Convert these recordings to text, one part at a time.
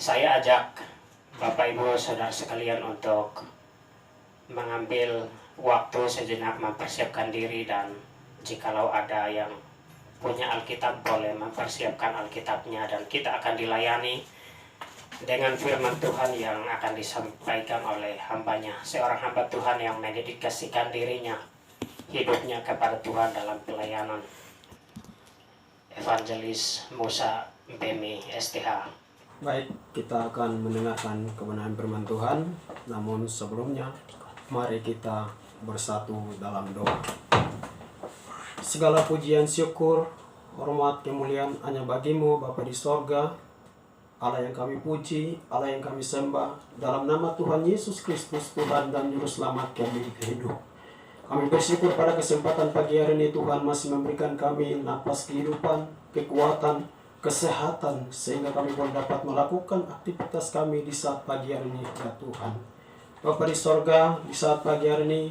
Saya ajak Bapak Ibu Saudara sekalian untuk mengambil waktu sejenak mempersiapkan diri, dan jikalau ada yang punya Alkitab boleh mempersiapkan Alkitabnya, dan kita akan dilayani dengan firman Tuhan yang akan disampaikan oleh hambanya, seorang hamba Tuhan yang mendedikasikan dirinya, hidupnya kepada Tuhan dalam pelayanan, Evangelis Musa Bemi STH. Baik, kita akan mendengarkan kebenaran firman Tuhan. Namun sebelumnya, mari kita bersatu dalam doa. Segala pujian, syukur, hormat, kemuliaan hanya bagimu Bapa di sorga, Allah yang kami puji, Allah yang kami sembah. Dalam nama Tuhan Yesus Kristus, Tuhan dan Juru Selamat kami hidup. Kami bersyukur pada kesempatan pagi hari ini Tuhan masih memberikan kami napas kehidupan, kekuatan, kesehatan, sehingga kami boleh dapat melakukan aktivitas kami di saat pagi hari ini, ya Tuhan. Bapa di sorga, di saat pagi hari ini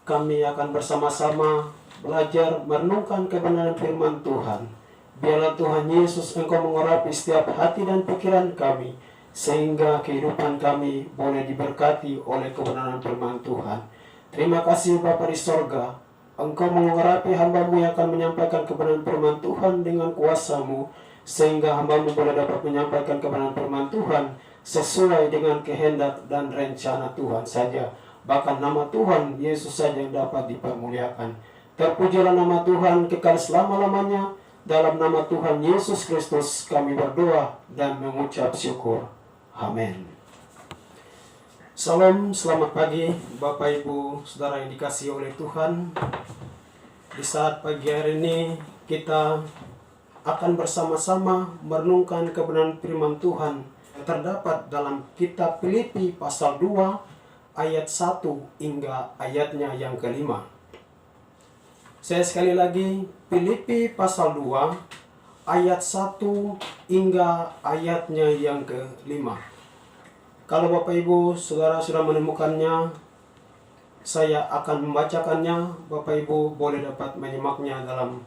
kami akan bersama-sama belajar merenungkan kebenaran firman Tuhan. Biarlah Tuhan Yesus Engkau mengurapi setiap hati dan pikiran kami, sehingga kehidupan kami boleh diberkati oleh kebenaran firman Tuhan. Terima kasih Bapa di sorga, Engkau mengurapi hamba-Mu yang akan menyampaikan kebenaran firman Tuhan dengan kuasa-Mu, sehingga hamba-Mu boleh dapat menyampaikan kebenaran firman Tuhan sesuai dengan kehendak dan rencana Tuhan saja. Bahkan nama Tuhan Yesus saja yang dapat dipermuliakan. Terpujilah nama Tuhan kekal selama-lamanya. Dalam nama Tuhan Yesus Kristus kami berdoa dan mengucap syukur. Amin. Salam, selamat pagi Bapak Ibu Saudara yang dikasihi oleh Tuhan. Di saat pagi hari ini kita akan bersama-sama merenungkan kebenaran firman Tuhan yang terdapat dalam kitab Filipi pasal 2 ayat 1 hingga ayatnya yang kelima. Saya sekali lagi, Filipi pasal 2 ayat 1 hingga ayatnya yang kelima. Kalau Bapak Ibu Saudara sudah menemukannya, saya akan membacakannya. Bapak Ibu boleh dapat menyimaknya dalam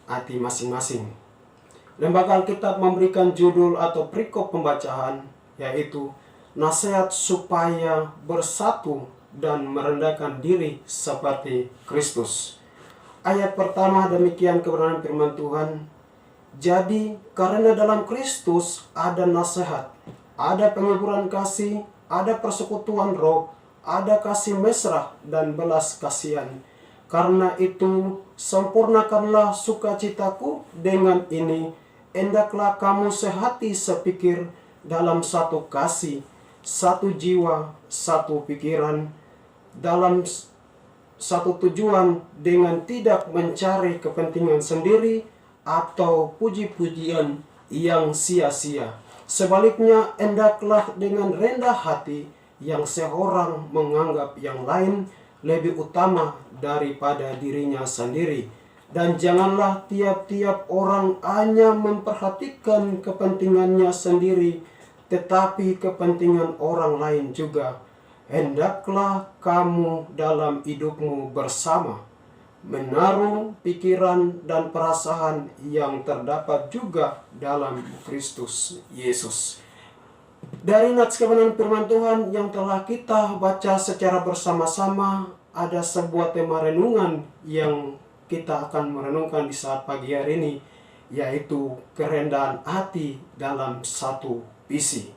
hati masing-masing. Lembaga Alkitab memberikan judul atau perikop pembacaan, yaitu nasihat supaya bersatu dan merendahkan diri seperti Kristus. Ayat pertama demikian kebenaran firman Tuhan. Jadi karena dalam Kristus ada nasihat, ada penghiburan kasih, ada persekutuan roh, ada kasih mesra dan belas kasihan. Karena itu sempurnakanlah sukacitaku dengan ini. Hendaklah kamu sehati sepikir dalam satu kasih, satu jiwa, satu pikiran, dalam satu tujuan, dengan tidak mencari kepentingan sendiri atau puji-pujian yang sia-sia. Sebaliknya, hendaklah dengan rendah hati yang seorang menganggap yang lain lebih utama daripada dirinya sendiri. Dan janganlah tiap-tiap orang hanya memperhatikan kepentingannya sendiri, tetapi kepentingan orang lain juga. Hendaklah kamu dalam hidupmu bersama menaruh pikiran dan perasaan yang terdapat juga dalam Kristus Yesus. Dari nats kebenaran firman Tuhan yang telah kita baca secara bersama-sama, ada sebuah tema renungan yang kita akan merenungkan di saat pagi hari ini, yaitu kerendahan hati dalam satu visi.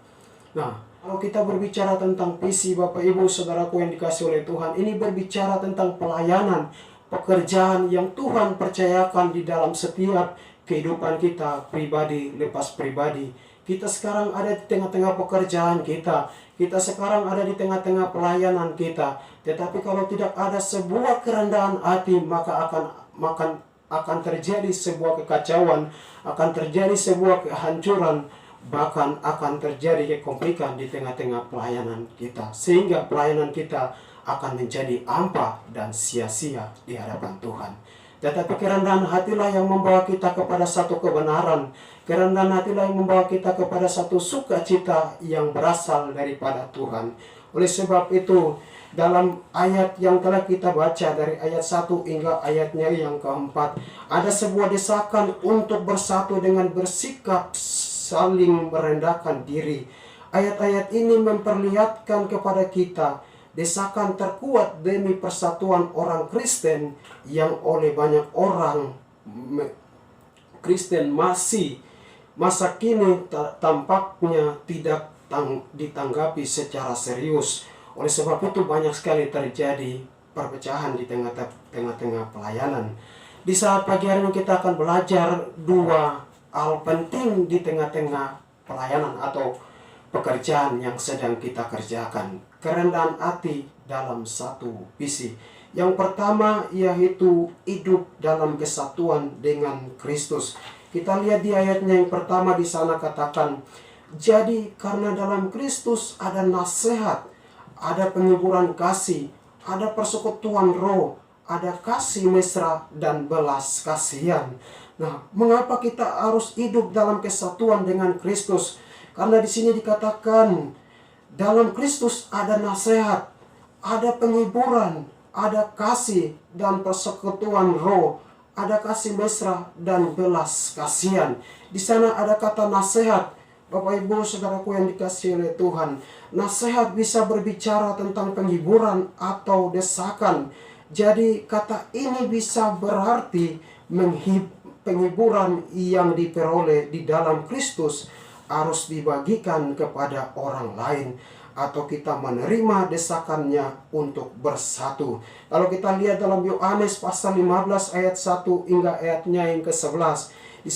Nah, kalau kita berbicara tentang visi, Bapak Ibu Saudaraku yang dikasihi oleh Tuhan, ini berbicara tentang pelayanan, pekerjaan yang Tuhan percayakan di dalam setiap kehidupan kita, pribadi lepas pribadi. Kita sekarang ada di tengah-tengah pekerjaan kita. Kita sekarang ada di tengah-tengah pelayanan kita. Tetapi kalau tidak ada sebuah kerendahan hati, maka akan terjadi sebuah kekacauan, akan terjadi sebuah kehancuran, bahkan akan terjadi kekomplikan di tengah-tengah pelayanan kita. Sehingga pelayanan kita akan menjadi hampa dan sia-sia di hadapan Tuhan. Tetapi kerendahan hatilah yang membawa kita kepada satu kebenaran. Kerendahan hatilah yang membawa kita kepada satu sukacita yang berasal daripada Tuhan. Oleh sebab itu, dalam ayat yang telah kita baca dari ayat 1 hingga ayatnya yang keempat, ada sebuah desakan untuk bersatu dengan bersikap saling merendahkan diri. Ayat-ayat ini memperlihatkan kepada kita desakan terkuat demi persatuan orang Kristen yang oleh banyak orang Kristen masih masa kini tampaknya tidak ditanggapi secara serius. Oleh sebab itu banyak sekali terjadi perpecahan di tengah-tengah pelayanan. Di saat pagi hari ini kita akan belajar dua hal penting di tengah-tengah pelayanan atau pekerjaan yang sedang kita kerjakan. Kerendahan hati dalam satu visi. Yang pertama yaitu hidup dalam kesatuan dengan Kristus. Kita lihat di ayatnya yang pertama di sana katakan, jadi karena dalam Kristus ada nasihat, ada penghiburan kasih, ada persekutuan roh, ada kasih mesra dan belas kasihan. Nah, mengapa kita harus hidup dalam kesatuan dengan Kristus? Karena di sini dikatakan dalam Kristus ada nasihat, ada penghiburan, ada kasih dan persekutuan roh, ada kasih mesra dan belas kasihan. Di sana ada kata nasihat. Bapak Ibu Saudaraku yang dikasihi oleh Tuhan, nasihat bisa berbicara tentang penghiburan atau desakan. Jadi kata ini bisa berarti penghiburan yang diperoleh di dalam Kristus harus dibagikan kepada orang lain, atau kita menerima desakannya untuk bersatu. Kalau kita lihat dalam Yohanes pasal 15 ayat 1 hingga ayatnya yang ke-11, di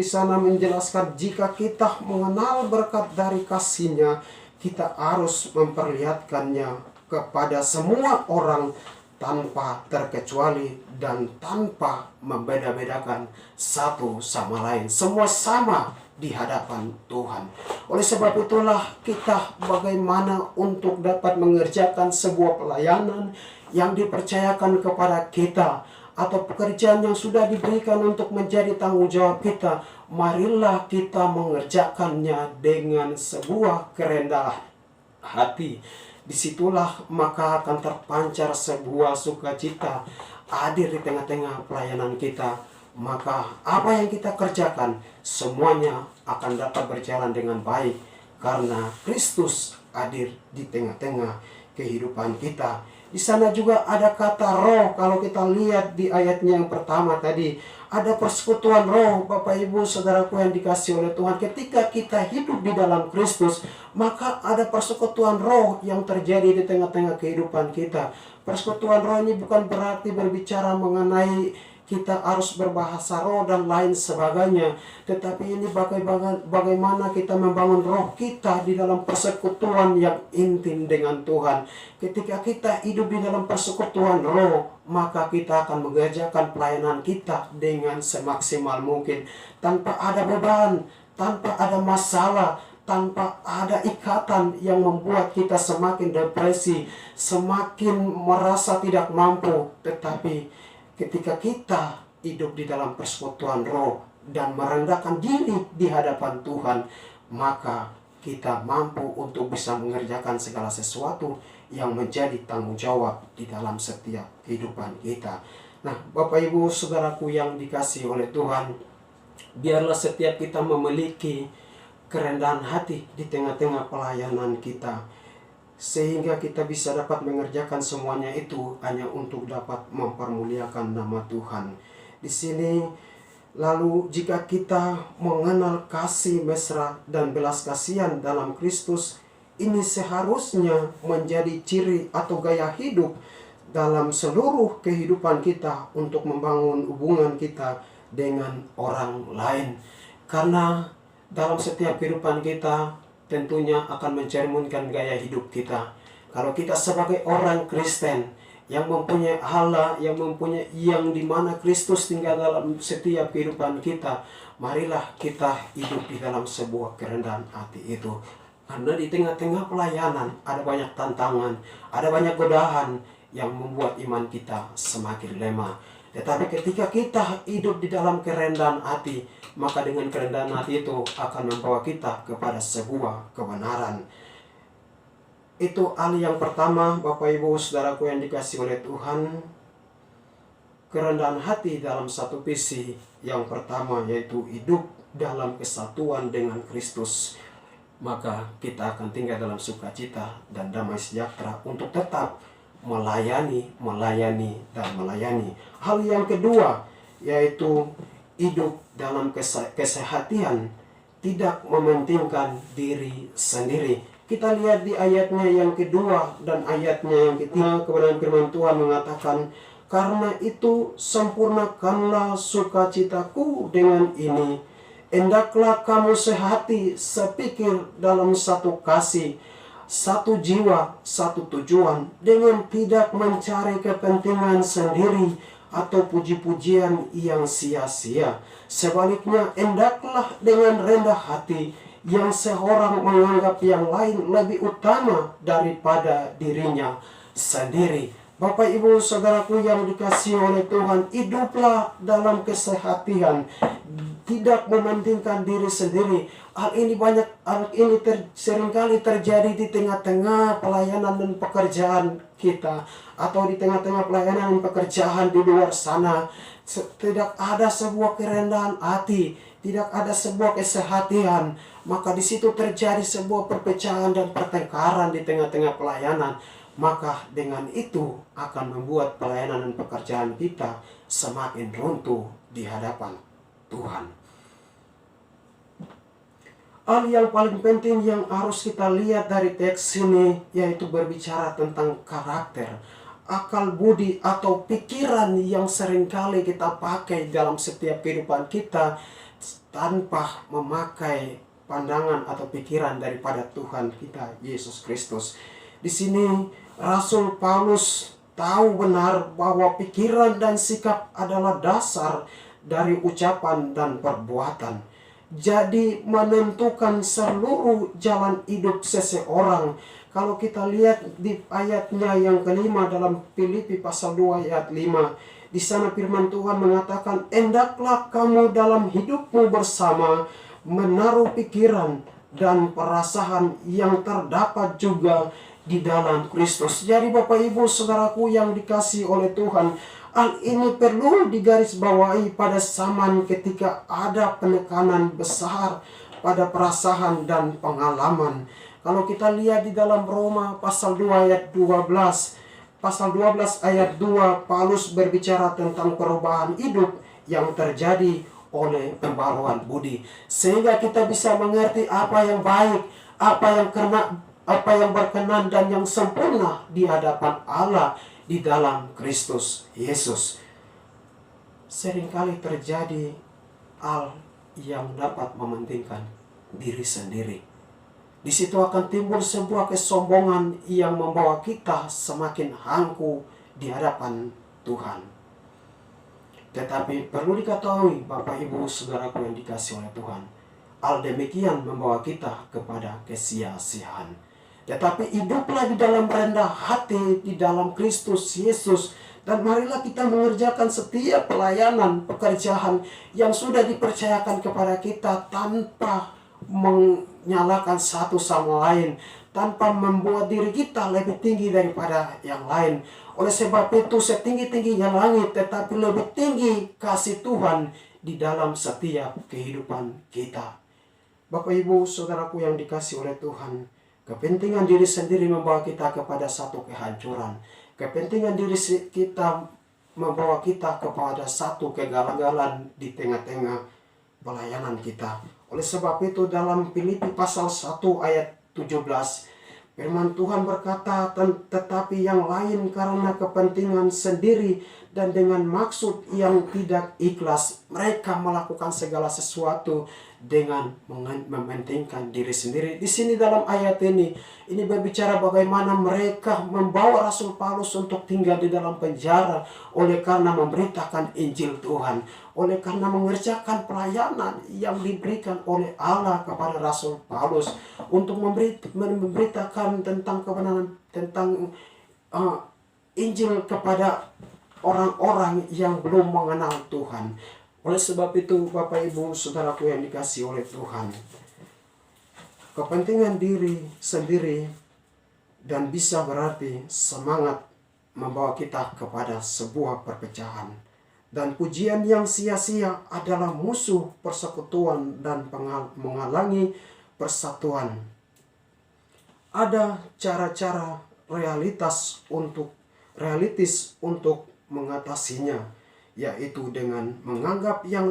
sana menjelaskan jika kita mengenal berkat dari kasih-Nya, kita harus memperlihatkannya kepada semua orang tanpa terkecuali dan tanpa membeda-bedakan satu sama lain. Semua sama di hadapan Tuhan. Oleh sebab itulah kita bagaimana untuk dapat mengerjakan sebuah pelayanan yang dipercayakan kepada kita, atau pekerjaan yang sudah diberikan untuk menjadi tanggung jawab kita. Marilah kita mengerjakannya dengan sebuah kerendahan hati. Disitulah maka akan terpancar sebuah sukacita hadir di tengah-tengah pelayanan kita. Maka apa yang kita kerjakan semuanya akan dapat berjalan dengan baik, karena Kristus hadir di tengah-tengah kehidupan kita. Di sana juga ada kata roh. Kalau kita lihat di ayatnya yang pertama tadi, ada persekutuan roh. Bapak Ibu Saudaraku yang dikasihi oleh Tuhan, ketika kita hidup di dalam Kristus, maka ada persekutuan roh yang terjadi di tengah-tengah kehidupan kita. Persekutuan roh ini bukan berarti berbicara mengenai kita harus berbahasa roh dan lain sebagainya, tetapi ini bagaimana kita membangun roh kita di dalam persekutuan yang intim dengan Tuhan. Ketika kita hidup di dalam persekutuan roh, maka kita akan mengerjakan pelayanan kita dengan semaksimal mungkin, tanpa ada beban, tanpa ada masalah, tanpa ada ikatan yang membuat kita semakin depresi, semakin merasa tidak mampu. Tetapi ketika kita hidup di dalam persekutuan roh dan merendahkan diri di hadapan Tuhan, maka kita mampu untuk bisa mengerjakan segala sesuatu yang menjadi tanggung jawab di dalam setiap kehidupan kita. Nah, Bapak Ibu Saudaraku yang dikasihi oleh Tuhan, biarlah setiap kita memiliki kerendahan hati di tengah-tengah pelayanan kita, sehingga kita bisa dapat mengerjakan semuanya itu hanya untuk dapat mempermuliakan nama Tuhan. Di sini, lalu jika kita mengenal kasih mesra dan belas kasihan dalam Kristus, ini seharusnya menjadi ciri atau gaya hidup dalam seluruh kehidupan kita untuk membangun hubungan kita dengan orang lain. Karena dalam setiap kehidupan kita tentunya akan mencerminkan gaya hidup kita. Kalau kita sebagai orang Kristen yang mempunyai Allah, yang dimana Kristus tinggal dalam setiap kehidupan kita, marilah kita hidup di dalam sebuah kerendahan hati itu. Karena di tengah-tengah pelayanan ada banyak tantangan, ada banyak godaan yang membuat iman kita semakin lemah. Tetapi ketika kita hidup di dalam kerendahan hati, maka dengan kerendahan hati itu akan membawa kita kepada sebuah kebenaran. Itu hal yang pertama, Bapak Ibu Saudaraku yang dikasihi oleh Tuhan. Kerendahan hati dalam satu visi yang pertama, yaitu hidup dalam kesatuan dengan Kristus. maka kita akan tinggal dalam sukacita dan damai sejahtera untuk tetap melayani, dan melayani. Hal yang kedua yaitu hidup dalam kesehatian, tidak mementingkan diri sendiri. Kita lihat di ayatnya yang kedua dan ayatnya yang ketiga, kebenaran firman Tuhan mengatakan, karena itu sempurnakanlah sukacitaku dengan ini, hendaklah kamu sehati, sepikir dalam satu kasih, satu jiwa, satu tujuan, dengan tidak mencari kepentingan sendiri atau puji-pujian yang sia-sia. Sebaliknya, hendaklah dengan rendah hati, yang seorang menganggap yang lain lebih utama daripada dirinya sendiri. Bapak, Ibu, Saudaraku yang dikasihi oleh Tuhan, hiduplah dalam kesehatian, tidak mementingkan diri sendiri. Hal ini seringkali terjadi di tengah-tengah pelayanan dan pekerjaan kita, atau di tengah-tengah pelayanan dan pekerjaan di luar sana. Tidak ada sebuah kerendahan hati, tidak ada sebuah kesehatian, maka di situ terjadi sebuah perpecahan dan pertengkaran di tengah-tengah pelayanan. Maka dengan itu akan membuat pelayanan dan pekerjaan kita semakin runtuh di hadapan Tuhan. Hal yang paling penting yang harus kita lihat dari teks ini yaitu berbicara tentang karakter, akal budi atau pikiran yang seringkali kita pakai dalam setiap kehidupan kita tanpa memakai pandangan atau pikiran daripada Tuhan kita Yesus Kristus. Di sini Rasul Paulus tahu benar bahwa pikiran dan sikap adalah dasar dari ucapan dan perbuatan. Jadi menentukan seluruh jalan hidup seseorang. Kalau kita lihat di ayatnya yang kelima dalam Filipi pasal 2 ayat 5. Di sana firman Tuhan mengatakan, hendaklah kamu dalam hidupmu bersama menaruh pikiran dan perasaan yang terdapat juga di dalam Kristus. Jadi Bapak, Ibu, Saudaraku yang dikasihi oleh Tuhan, hal ini perlu digarisbawahi pada zaman ketika ada penekanan besar pada perasaan dan pengalaman. Kalau kita lihat di dalam Roma pasal 2 ayat 12, pasal 12 ayat 2, Paulus berbicara tentang perubahan hidup yang terjadi oleh pembaruan budi, sehingga kita bisa mengerti apa yang baik, apa yang berkenan dan yang sempurna di hadapan Allah di dalam Kristus Yesus. Seringkali terjadi hal yang dapat mementingkan diri sendiri. Di situ akan timbul sebuah kesombongan yang membawa kita semakin angkuh di hadapan Tuhan. Tetapi perlu diketahui Bapak, Ibu, Saudaraku yang dikasihi oleh Tuhan, hal demikian membawa kita kepada kesia-siaan. Tetapi hiduplah di dalam rendah hati di dalam Kristus Yesus, dan marilah kita mengerjakan setiap pelayanan pekerjaan yang sudah dipercayakan kepada kita tanpa menyalahkan satu sama lain, tanpa membuat diri kita lebih tinggi daripada yang lain. Oleh sebab itu, setinggi-tingginya langit, tetapi lebih tinggi kasih Tuhan di dalam setiap kehidupan kita. Bapak, Ibu, Saudaraku yang dikasihi oleh Tuhan, kepentingan diri sendiri membawa kita kepada satu kehancuran. Kepentingan diri kita membawa kita kepada satu kegagalan di tengah-tengah pelayanan kita. Oleh sebab itu dalam Filipi pasal 1 ayat 17, firman Tuhan berkata, tetapi yang lain karena kepentingan sendiri dan dengan maksud yang tidak ikhlas, mereka melakukan segala sesuatu dengan mementingkan diri sendiri. Di sini dalam ayat ini berbicara bagaimana mereka membawa Rasul Paulus untuk tinggal di dalam penjara oleh karena memberitakan Injil Tuhan, oleh karena mengerjakan pelayanan yang diberikan oleh Allah kepada Rasul Paulus untuk memberitakan tentang kebenaran, tentang Injil kepada orang-orang yang belum mengenal Tuhan. Oleh sebab itu Bapak, Ibu, Saudaraku yang dikasihi oleh Tuhan, kepentingan diri sendiri dan bisa berarti semangat membawa kita kepada sebuah perpecahan. Dan pujian yang sia-sia adalah musuh persekutuan dan menghalangi persatuan. Ada cara-cara realitis untuk mengatasinya, yaitu dengan menganggap yang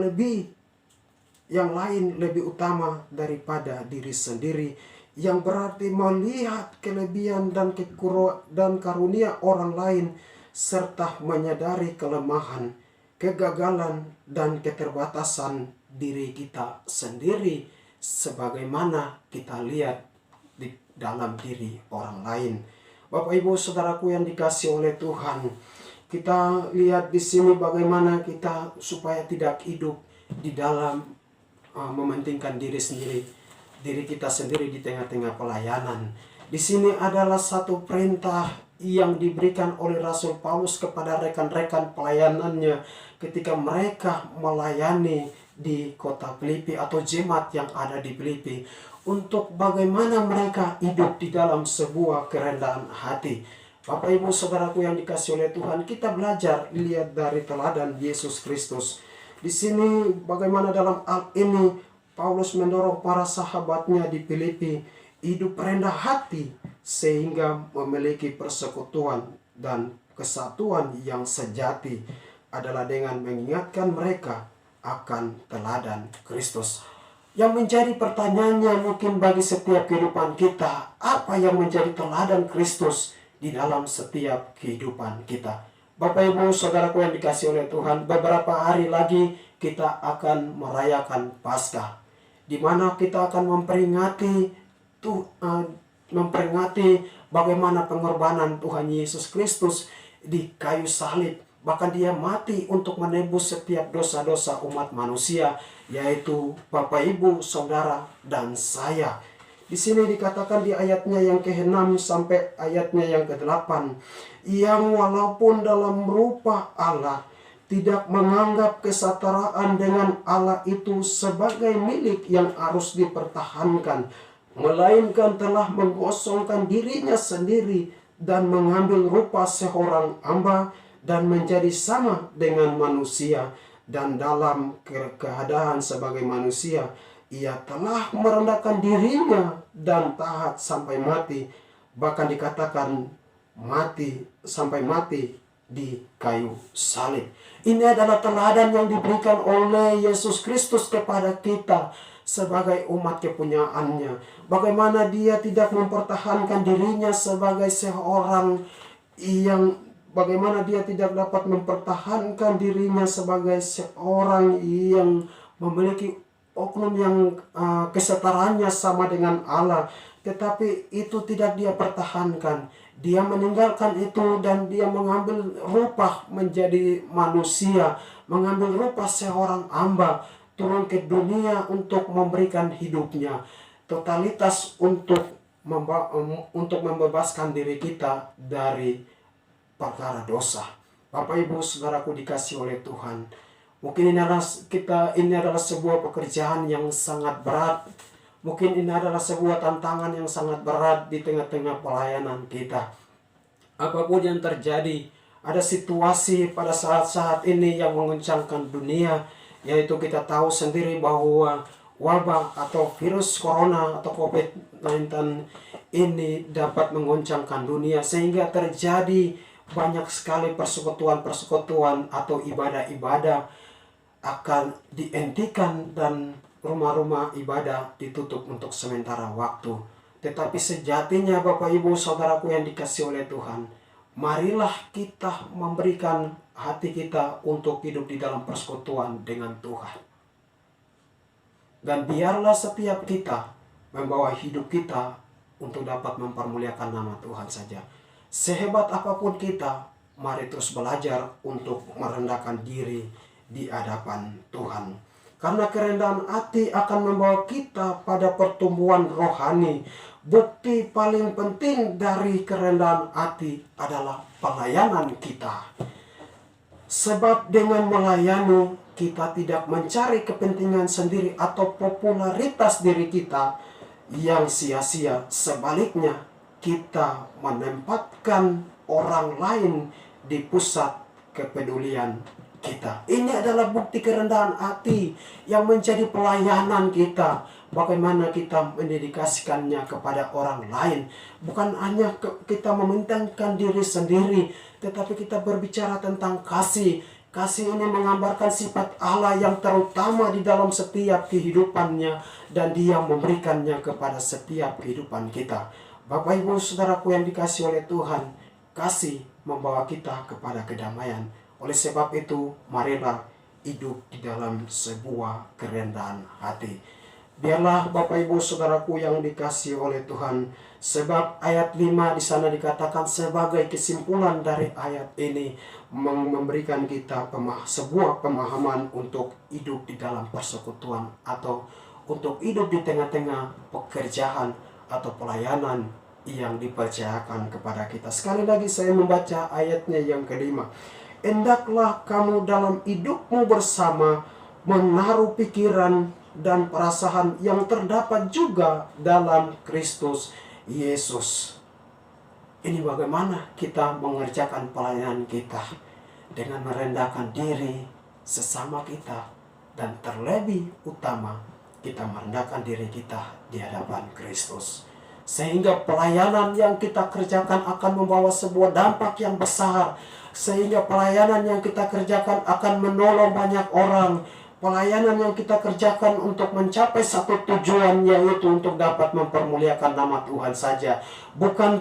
lain lebih utama daripada diri sendiri, yang berarti melihat kelebihan dan karunia orang lain, serta menyadari kelemahan, kegagalan, dan keterbatasan diri kita sendiri, sebagaimana kita lihat di dalam diri orang lain. Bapak Ibu Saudaraku yang dikasihi oleh Tuhan, kita lihat di sini bagaimana kita supaya tidak hidup di dalam mementingkan diri kita sendiri di tengah-tengah pelayanan. Di sini adalah satu perintah yang diberikan oleh Rasul Paulus kepada rekan-rekan pelayanannya ketika mereka melayani di kota Filipi atau jemaat yang ada di Filipi, untuk bagaimana mereka hidup di dalam sebuah kerendahan hati. Bapak Ibu Saudaraku yang dikasihi oleh Tuhan, kita belajar lihat dari teladan Yesus Kristus. Di sini bagaimana dalam hal ini Paulus mendorong para sahabatnya di Filipi hidup rendah hati sehingga memiliki persekutuan dan kesatuan yang sejati adalah dengan mengingatkan mereka akan teladan Kristus. Yang menjadi pertanyaannya mungkin bagi setiap kehidupan kita, apa yang menjadi teladan Kristus di dalam setiap kehidupan kita? Bapak Ibu Saudaraku yang dikasihi oleh Tuhan, beberapa hari lagi kita akan merayakan Paskah, di mana kita akan memperingati bagaimana pengorbanan Tuhan Yesus Kristus di kayu salib. Bahkan dia mati untuk menebus setiap dosa-dosa umat manusia, yaitu Bapak Ibu, Saudara, dan saya. Di sini dikatakan di ayatnya yang ke-6 sampai ayatnya yang ke-8, yang walaupun dalam rupa Allah tidak menganggap kesetaraan dengan Allah itu sebagai milik yang harus dipertahankan, melainkan telah menggosongkan dirinya sendiri dan mengambil rupa seorang hamba dan menjadi sama dengan manusia, dan dalam keadaan sebagai manusia ia telah merendahkan dirinya dan taat sampai mati, bahkan dikatakan sampai mati di kayu salib. Ini adalah teladan yang diberikan oleh Yesus Kristus kepada kita sebagai umat kepunyaannya. Bagaimana dia tidak mempertahankan dirinya sebagai seorang bagaimana dia tidak dapat mempertahankan dirinya sebagai seorang yang memiliki oknum yang kesetaraannya sama dengan Allah, tetapi itu tidak dia pertahankan. Dia meninggalkan itu dan dia mengambil rupa menjadi manusia, mengambil rupa seorang hamba, turun ke dunia untuk memberikan hidupnya totalitas untuk membebaskan diri kita dari perkara dosa. Bapak Ibu Saudaraku dikasihi oleh Tuhan, mungkin ini adalah sebuah pekerjaan yang sangat berat. Mungkin ini adalah sebuah tantangan yang sangat berat di tengah-tengah pelayanan kita. Apapun yang terjadi, ada situasi pada saat-saat ini yang menguncangkan dunia, yaitu kita tahu sendiri bahwa wabah atau virus corona atau COVID-19 ini dapat mengoncangkan dunia, sehingga terjadi banyak sekali persekutuan-persekutuan atau ibadah-ibadah akan dihentikan dan rumah-rumah ibadah ditutup untuk sementara waktu. Tetapi sejatinya Bapak Ibu Saudaraku yang dikasihi oleh Tuhan, marilah kita memberikan hati kita untuk hidup di dalam persekutuan dengan Tuhan. Dan biarlah setiap kita membawa hidup kita untuk dapat mempermuliakan nama Tuhan saja. Sehebat apapun kita, mari terus belajar untuk merendahkan diri di hadapan Tuhan. Karena kerendahan hati akan membawa kita pada pertumbuhan rohani. Bukti paling penting dari kerendahan hati adalah pelayanan kita. Sebab dengan melayani, kita tidak mencari kepentingan sendiri atau popularitas diri kita yang sia-sia. Sebaliknya, kita menempatkan orang lain di pusat kepedulian kita. Ini adalah bukti kerendahan hati yang menjadi pelayanan kita. bagaimana kita mendedikasikannya kepada orang lain. Bukan hanya kita mementingkan diri sendiri, tetapi kita berbicara tentang kasih. Kasih ini menggambarkan sifat Allah yang terutama di dalam setiap kehidupannya, dan Dia memberikannya kepada setiap kehidupan kita. Bapak Ibu Saudaraku yang dikasihi oleh Tuhan, kasih membawa kita kepada kedamaian. Oleh sebab itu, marilah hidup di dalam sebuah kerendahan hati. Biarlah Bapak Ibu Saudaraku yang dikasihi oleh Tuhan, sebab ayat 5 di sana dikatakan sebagai kesimpulan dari ayat ini memberikan kita sebuah pemahaman untuk hidup di dalam persekutuan, atau untuk hidup di tengah-tengah pekerjaan atau pelayanan yang dipercayakan kepada kita. Sekali lagi saya membaca ayatnya yang kelima. Hendaklah kamu dalam hidupmu bersama menaruh pikiran dan perasaan yang terdapat juga dalam Kristus Yesus. Ini bagaimana kita mengerjakan pelayanan kita dengan merendahkan diri sesama kita, dan terlebih utama kita merendahkan diri kita di hadapan Kristus. Sehingga pelayanan yang kita kerjakan akan membawa sebuah dampak yang besar. Sehingga pelayanan yang kita kerjakan akan menolong banyak orang. Pelayanan yang kita kerjakan untuk mencapai satu tujuan, yaitu untuk dapat mempermuliakan nama Tuhan saja. Bukan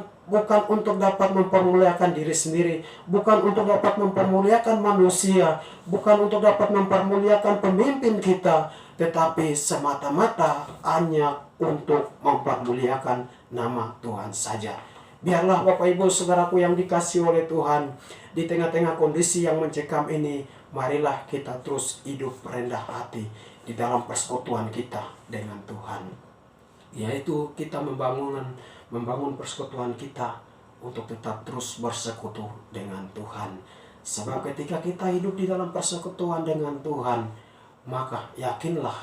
untuk dapat mempermuliakan diri sendiri, bukan untuk dapat mempermuliakan manusia, bukan untuk dapat mempermuliakan pemimpin kita, tetapi semata-mata hanya untuk mempermuliakan nama Tuhan saja. Biarlah Bapak Ibu Saudaraku yang dikasihi oleh Tuhan, di tengah-tengah kondisi yang mencekam ini, marilah kita terus hidup rendah hati di dalam persekutuan kita dengan Tuhan. Yaitu kita membangun persekutuan kita untuk tetap terus bersekutu dengan Tuhan. Sebab ketika kita hidup di dalam persekutuan dengan Tuhan, maka yakinlah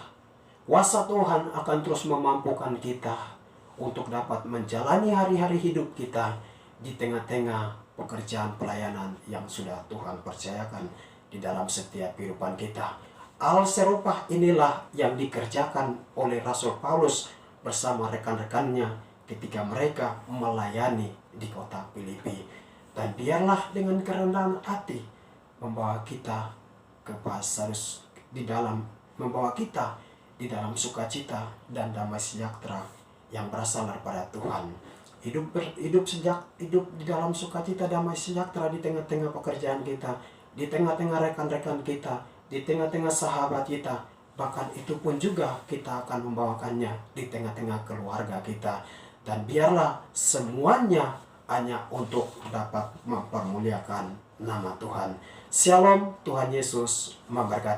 kuasa Tuhan akan terus memampukan kita untuk dapat menjalani hari-hari hidup kita di tengah-tengah pekerjaan pelayanan yang sudah Tuhan percayakan di dalam setiap kehidupan kita. Hal serupa inilah yang dikerjakan oleh Rasul Paulus bersama rekan-rekannya ketika mereka melayani di kota Filipi. Dan biarlah dengan kerendahan hati membawa kita membawa kita di dalam sukacita dan damai sejahtera yang berasal daripada Tuhan. Hidup di dalam sukacita, damai sejahtera di tengah-tengah pekerjaan kita, di tengah-tengah rekan-rekan kita, di tengah-tengah sahabat kita. Bahkan itu pun juga kita akan membawakannya di tengah-tengah keluarga kita. Dan biarlah semuanya hanya untuk dapat mempermuliakan nama Tuhan. Shalom, Tuhan Yesus memberkati.